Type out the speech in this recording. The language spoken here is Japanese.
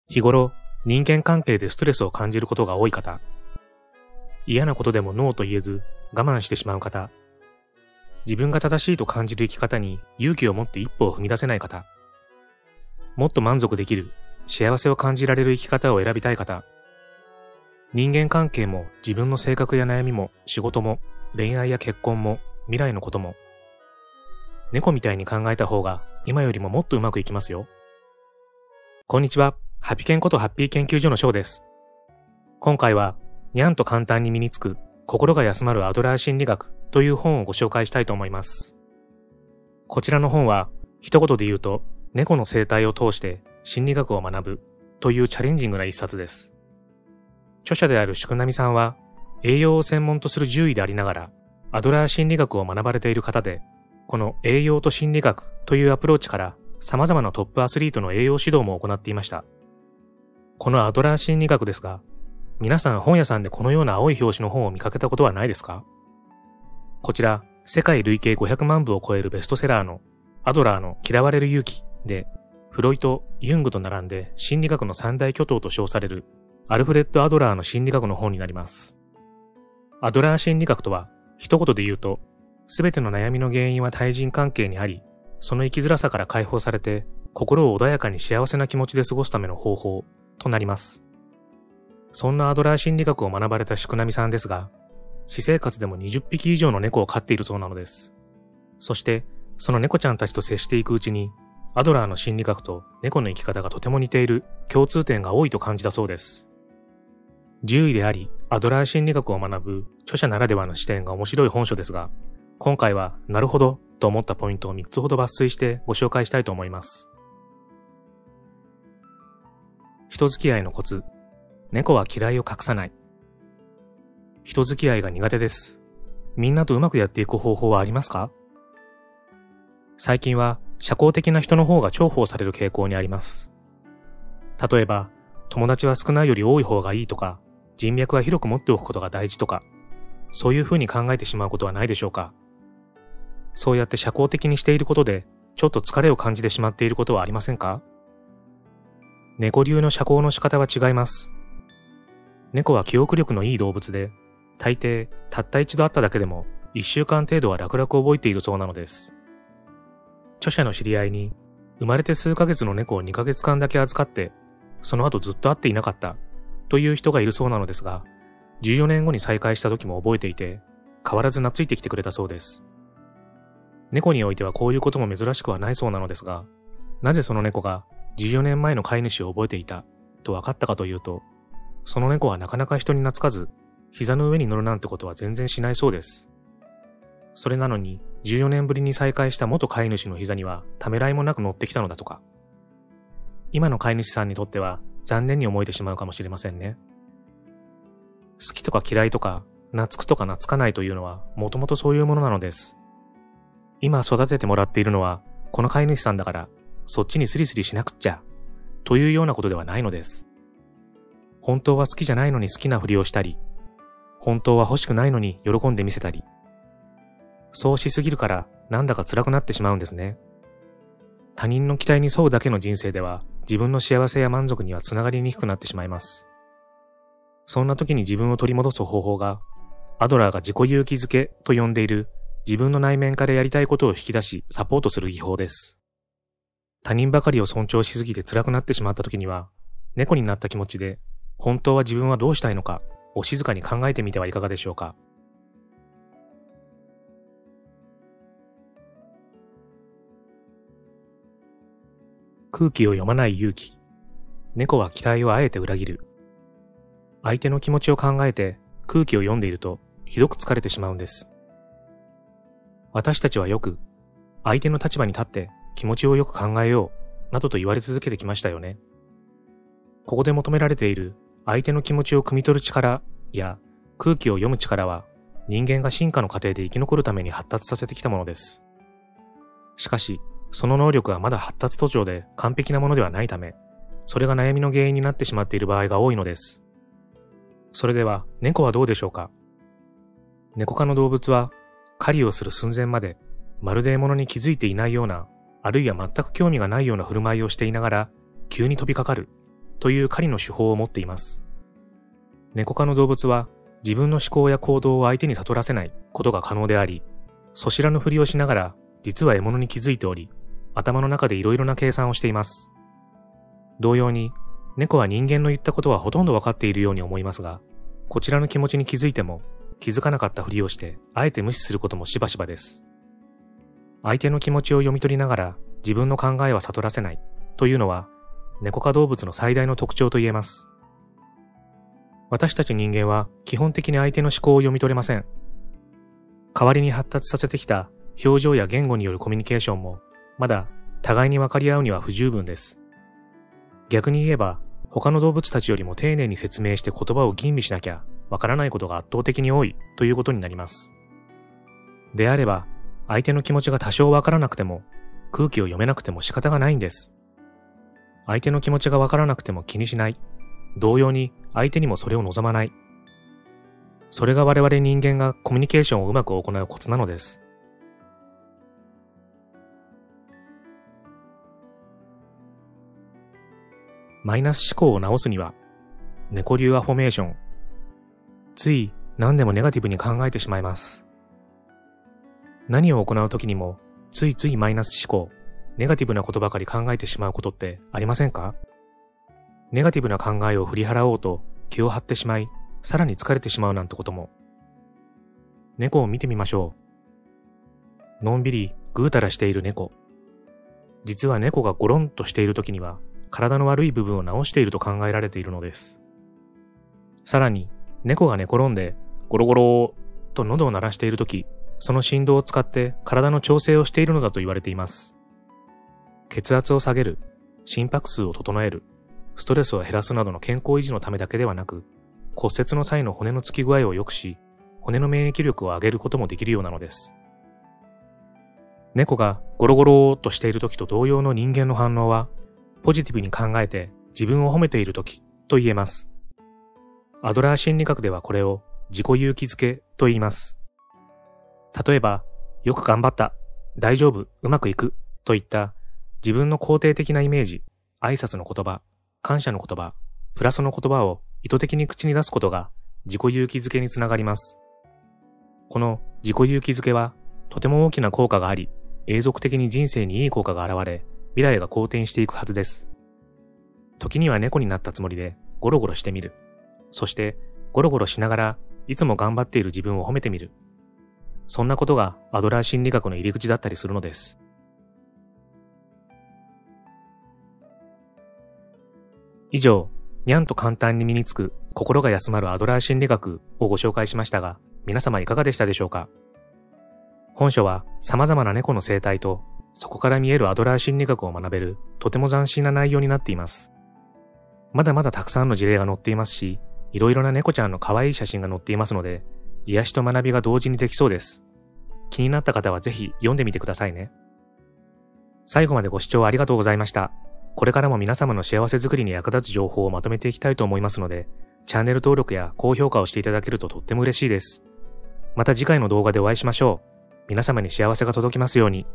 日頃、人間関係でストレスを感じることが多い方、嫌なことでもノーと言えず我慢してしまう方、自分が正しいと感じる生き方に勇気を持って一歩を踏み出せない方、もっと満足できる、幸せを感じられる生き方を選びたい方、人間関係も自分の性格や悩みも仕事も恋愛や結婚も未来のことも、猫みたいに考えた方が今よりももっとうまくいきますよ。こんにちは。ハピケンことハッピー研究所の翔です。今回は、にゃんと簡単に身につく心が休まるアドラー心理学という本をご紹介したいと思います。こちらの本は、一言で言うと、猫の生態を通して心理学を学ぶというチャレンジングな一冊です。著者である宿波さんは、栄養を専門とする獣医でありながら、アドラー心理学を学ばれている方で、この栄養と心理学というアプローチから様々なトップアスリートの栄養指導も行っていました。このアドラー心理学ですが、皆さん本屋さんでこのような青い表紙の本を見かけたことはないですか？こちら、世界累計500万部を超えるベストセラーのアドラーの嫌われる勇気で、フロイト、ユングと並んで心理学の三大巨頭と称されるアルフレッド・アドラーの心理学の本になります。アドラー心理学とは、一言で言うと、すべての悩みの原因は対人関係にあり、その生きづらさから解放されて、心を穏やかに幸せな気持ちで過ごすための方法となります。そんなアドラー心理学を学ばれた宿波さんですが、私生活でも20匹以上の猫を飼っているそうなのです。そして、その猫ちゃんたちと接していくうちに、アドラーの心理学と猫の生き方がとても似ている共通点が多いと感じたそうです。獣医であり、アドラー心理学を学ぶ著者ならではの視点が面白い本書ですが、今回はなるほどと思ったポイントを3つほど抜粋してご紹介したいと思います。人付き合いのコツ。猫は嫌いを隠さない。人付き合いが苦手です。みんなとうまくやっていく方法はありますか？最近は社交的な人の方が重宝される傾向にあります。例えば、友達は少ないより多い方がいいとか、人脈は広く持っておくことが大事とか、そういうふうに考えてしまうことはないでしょうか？そうやって社交的にしていることで、ちょっと疲れを感じてしまっていることはありませんか？猫流の社交の仕方は違います。猫は記憶力のいい動物で、大抵たった一度会っただけでも1週間程度は楽々覚えているそうなのです。著者の知り合いに、生まれて数ヶ月の猫を2ヶ月間だけ預かって、その後ずっと会っていなかったという人がいるそうなのですが、14年後に再会した時も覚えていて、変わらず懐いてきてくれたそうです。猫においてはこういうことも珍しくはないそうなのですが、なぜその猫が14年前の飼い主を覚えていたと分かったかというと、その猫はなかなか人に懐かず、膝の上に乗るなんてことは全然しないそうです。それなのに、14年ぶりに再会した元飼い主の膝にはためらいもなく乗ってきたのだとか。今の飼い主さんにとっては残念に思えてしまうかもしれませんね。好きとか嫌いとか、懐くとか懐かないというのはもともとそういうものなのです。今育ててもらっているのはこの飼い主さんだから、そっちにスリスリしなくっちゃ、というようなことではないのです。本当は好きじゃないのに好きなふりをしたり、本当は欲しくないのに喜んで見せたり、そうしすぎるからなんだか辛くなってしまうんですね。他人の期待に沿うだけの人生では自分の幸せや満足にはつながりにくくなってしまいます。そんな時に自分を取り戻す方法が、アドラーが自己勇気づけと呼んでいる自分の内面からやりたいことを引き出しサポートする技法です。他人ばかりを尊重しすぎて辛くなってしまった時には、猫になった気持ちで、本当は自分はどうしたいのかを静かに考えてみてはいかがでしょうか。空気を読まない勇気。猫は期待をあえて裏切る。相手の気持ちを考えて空気を読んでいるとひどく疲れてしまうんです。私たちはよく相手の立場に立って気持ちをよく考えようなどと言われ続けてきましたよね。ここで求められている相手の気持ちを汲み取る力や空気を読む力は人間が進化の過程で生き残るために発達させてきたものです。しかし、その能力はまだ発達途上で完璧なものではないため、それが悩みの原因になってしまっている場合が多いのです。それでは、猫はどうでしょうか？猫科の動物は、狩りをする寸前まで、まるで獲物に気づいていないような、あるいは全く興味がないような振る舞いをしていながら、急に飛びかかる、とという狩りの手法を持っています。猫科の動物は自分の思考や行動を相手に悟らせないことが可能であり、そしらぬふりをしながら実は獲物に気づいており、頭の中でいろいろな計算をしています。同様に、猫は人間の言ったことはほとんどわかっているように思いますが、こちらの気持ちに気づいても気づかなかったふりをしてあえて無視することもしばしばです。相手の気持ちを読み取りながら自分の考えは悟らせないというのは猫科動物の最大の特徴と言えます。私たち人間は基本的に相手の思考を読み取れません。代わりに発達させてきた表情や言語によるコミュニケーションもまだ互いに分かり合うには不十分です。逆に言えば他の動物たちよりも丁寧に説明して言葉を吟味しなきゃわからないことが圧倒的に多いということになります。であれば相手の気持ちが多少わからなくても空気を読めなくても仕方がないんです。相手の気持ちがわからなくても気にしない。同様に相手にもそれを望まない。それが我々人間がコミュニケーションをうまく行うコツなのです。マイナス思考を直すには、猫流アフォメーション。つい何でもネガティブに考えてしまいます。何を行うときにも、ついついマイナス思考、ネガティブなことばかり考えてしまうことってありませんか？ネガティブな考えを振り払おうと気を張ってしまい、さらに疲れてしまうなんてことも。猫を見てみましょう。のんびりぐうたらしている猫。実は猫がゴロンとしているときには、体の悪い部分を直していると考えられているのです。さらに、猫が寝転んでゴロゴローと喉を鳴らしているとき、その振動を使って体の調整をしているのだと言われています。血圧を下げる、心拍数を整える、ストレスを減らすなどの健康維持のためだけではなく、骨折の際の骨のつき具合を良くし、骨の免疫力を上げることもできるようなのです。猫がゴロゴローとしているときと同様の人間の反応は、ポジティブに考えて自分を褒めているときと言えます。アドラー心理学ではこれを自己勇気づけと言います。例えば、よく頑張った、大丈夫、うまくいくといった自分の肯定的なイメージ、挨拶の言葉、感謝の言葉、プラスの言葉を意図的に口に出すことが自己勇気づけにつながります。この自己勇気づけはとても大きな効果があり、永続的に人生にいい効果が現れ、未来が好転していくはずです。時には猫になったつもりでゴロゴロしてみる。そしてゴロゴロしながらいつも頑張っている自分を褒めてみる。そんなことがアドラー心理学の入り口だったりするのです。以上、にゃんと簡単に身につく心が休まるアドラー心理学をご紹介しましたが、皆様いかがでしたでしょうか？本書は様々な猫の生態とそこから見えるアドラー心理学を学べるとても斬新な内容になっています。まだまだたくさんの事例が載っていますし、いろいろな猫ちゃんの可愛い写真が載っていますので、癒しと学びが同時にできそうです。気になった方はぜひ読んでみてくださいね。最後までご視聴ありがとうございました。これからも皆様の幸せづくりに役立つ情報をまとめていきたいと思いますので、チャンネル登録や高評価をしていただけるととっても嬉しいです。また次回の動画でお会いしましょう。皆様に幸せが届きますように。